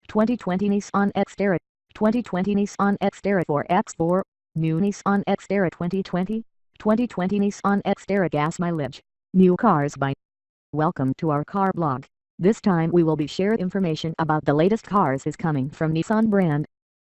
2020 Nissan Xterra, 2020 Nissan Xterra 4X4, new Nissan Xterra 2020, 2020 Nissan Xterra gas mileage, new cars by. Welcome to our car blog. This time we will be share information about the latest cars is coming from Nissan brand.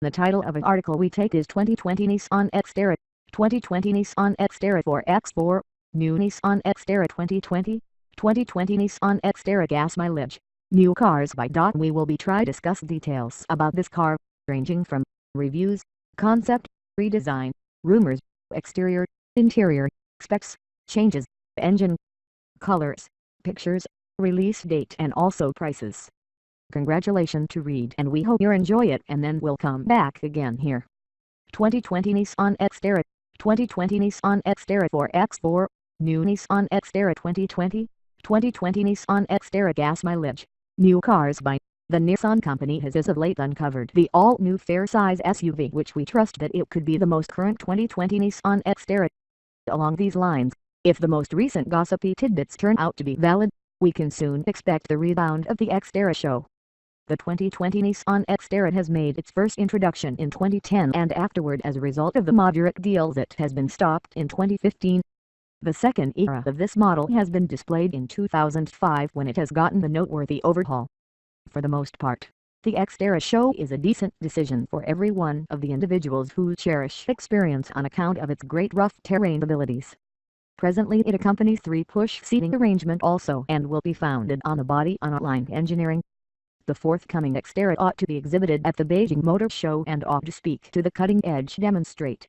The title of an article we take is 2020 Nissan Xterra, 2020 Nissan Xterra 4X4, new Nissan Xterra 2020, 2020 Nissan Xterra gas mileage, new cars by. We will be try discuss details about this car, ranging from reviews, concept, redesign, rumors, exterior, interior, specs, changes, engine, colors, pictures, release date and also prices. Congratulations to read and we hope you enjoy it and then we'll come back again here. 2020 Nissan Xterra, 2020 Nissan Xterra 4X4, new Nissan Xterra 2020, 2020 Nissan Xterra gas mileage, new cars by. The Nissan company has as of late uncovered the all-new fair-size SUV which we trust that it could be the most current 2020 Nissan Xterra. Along these lines, if the most recent gossipy tidbits turn out to be valid, we can soon expect the rebound of the Xterra show. The 2020 Nissan Xterra has made its first introduction in 2010 and afterward as a result of the moderate deals it has been stopped in 2015. The second era of this model has been displayed in 2005 when it has gotten the noteworthy overhaul. For the most part, the Xterra show is a decent decision for every one of the individuals who cherish experience on account of its great rough terrain abilities. Presently it accompanies 3-push seating arrangement also and will be founded on the body on outline engineering. The forthcoming Xterra ought to be exhibited at the Beijing Motor Show and ought to speak to the cutting-edge demonstrate.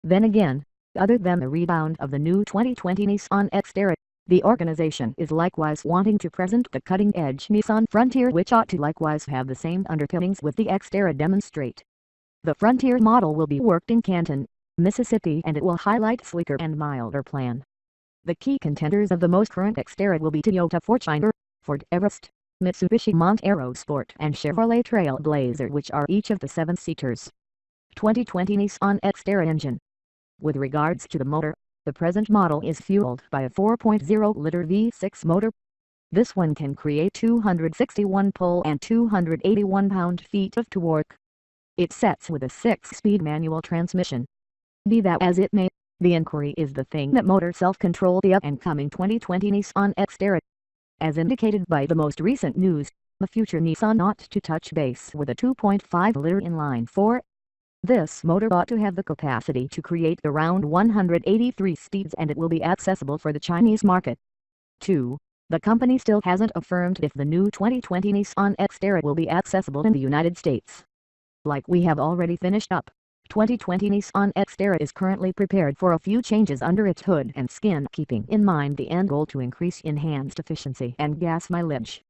Then again, other than the rebound of the new 2020 Nissan Xterra, the organization is likewise wanting to present the cutting-edge Nissan Frontier which ought to likewise have the same underpinnings with the Xterra demonstrate. The Frontier model will be worked in Canton, Mississippi and it will highlight sleeker and milder plan. The key contenders of the most current Xterra will be Toyota Fortuner, Ford Everest, Mitsubishi Montero Sport and Chevrolet Trailblazer which are each of the 7-seaters. 2020 Nissan Xterra Engine. With regards to the motor, the present model is fueled by a 4.0-liter V6 motor. This one can create 261 pull and 281 pound-feet of torque. It sets with a 6-speed manual transmission. Be that as it may, the inquiry is the thing that motor self-control the up-and-coming 2020 Nissan Xterra. As indicated by the most recent news, the future Nissan ought to touch base with a 2.5-liter inline-4. This motor ought to have the capacity to create around 183 speeds and it will be accessible for the Chinese market. 2. The company still hasn't affirmed if the new 2020 Nissan Xterra will be accessible in the United States. Like we have already finished up, 2020 Nissan Xterra is currently prepared for a few changes under its hood and skin keeping in mind the end goal to increase enhanced efficiency and gas mileage.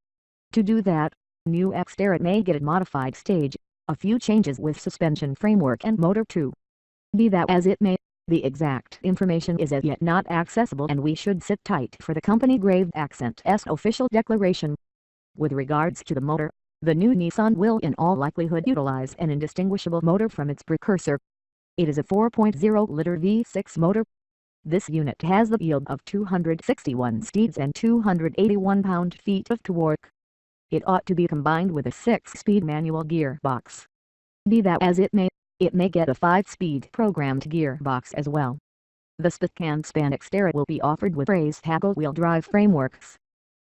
To do that, new Xterra may get a modified stage, a few changes with suspension framework and motor too. Be that as it may, the exact information is as yet not accessible and we should sit tight for the company Grave Accent's official declaration. With regards to the motor, the new Nissan will in all likelihood utilize an indistinguishable motor from its precursor. It is a 4.0-liter V6 motor. This unit has the yield of 261 steeds and 281 pound-feet of torque. It ought to be combined with a 6-speed manual gearbox. Be that as it may get a 5-speed programmed gearbox as well. The spick and span Xterra will be offered with raised tackle wheel drive frameworks.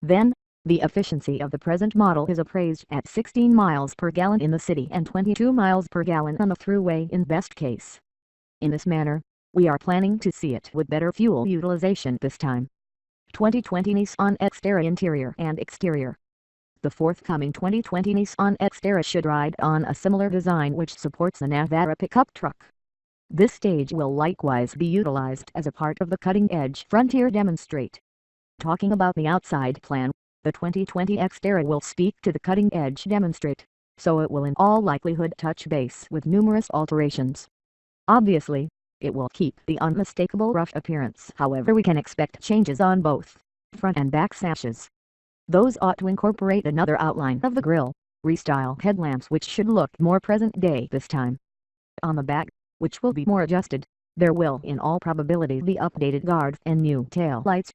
Then, the efficiency of the present model is appraised at 16 miles per gallon in the city and 22 miles per gallon on the thruway in best case. In this manner, we are planning to see it with better fuel utilization this time. 2020 Nissan Xterra Interior and Exterior. The forthcoming 2020 Nissan Xterra should ride on a similar design which supports a Navara pickup truck. This stage will likewise be utilized as a part of the cutting-edge Frontier demonstrate. Talking about the outside plan, the 2020 Xterra will speak to the cutting-edge demonstrate, so it will in all likelihood touch base with numerous alterations. Obviously, it will keep the unmistakable rough appearance, however we can expect changes on both front and back sashes. Those ought to incorporate another outline of the grille, restyle headlamps which should look more present day this time. On the back, which will be more adjusted, there will in all probability be updated guards and new tail lights.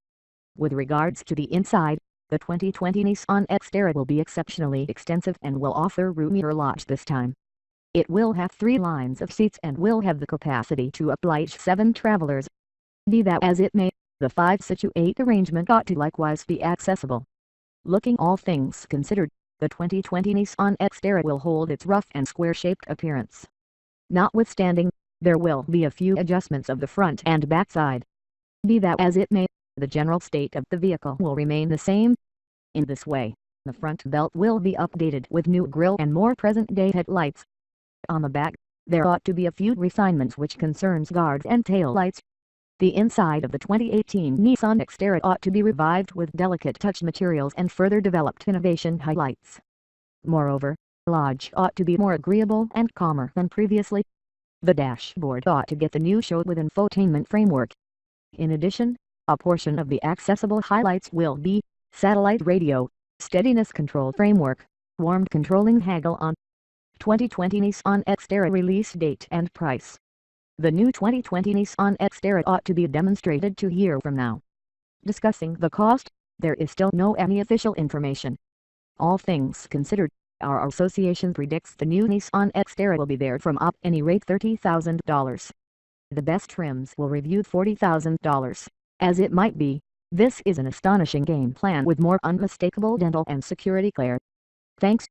With regards to the inside, The 2020 Nissan Xterra will be exceptionally extensive and will offer roomier lodge this time. It will have 3 lines of seats and will have the capacity to oblige 7 travelers. Be that as it may, the 5-situ-8 arrangement ought to likewise be accessible. Looking all things considered, the 2020 Nissan Xterra will hold its rough and square-shaped appearance. Notwithstanding, there will be a few adjustments of the front and back side. Be that as it may, the general state of the vehicle will remain the same. In this way, the front belt will be updated with new grille and more present-day headlights. On the back, there ought to be a few refinements which concerns guards and tail lights. The inside of the 2018 Nissan Xterra ought to be revived with delicate touch materials and further developed innovation highlights. Moreover, lodge ought to be more agreeable and calmer than previously. The dashboard ought to get the new show with infotainment framework. In addition, a portion of the accessible highlights will be satellite radio, steadiness control framework, warmed controlling haggle-on. 2020 Nissan Xterra release date and price. The new 2020 Nissan Xterra ought to be demonstrated 2 years from now. Discussing the cost, there is still no any official information. All things considered, our association predicts the new Nissan Xterra will be there from up any rate $30,000. The best trims will review $40,000. As it might be, this is an astonishing game plan with more unmistakable dental and security glare. Thanks.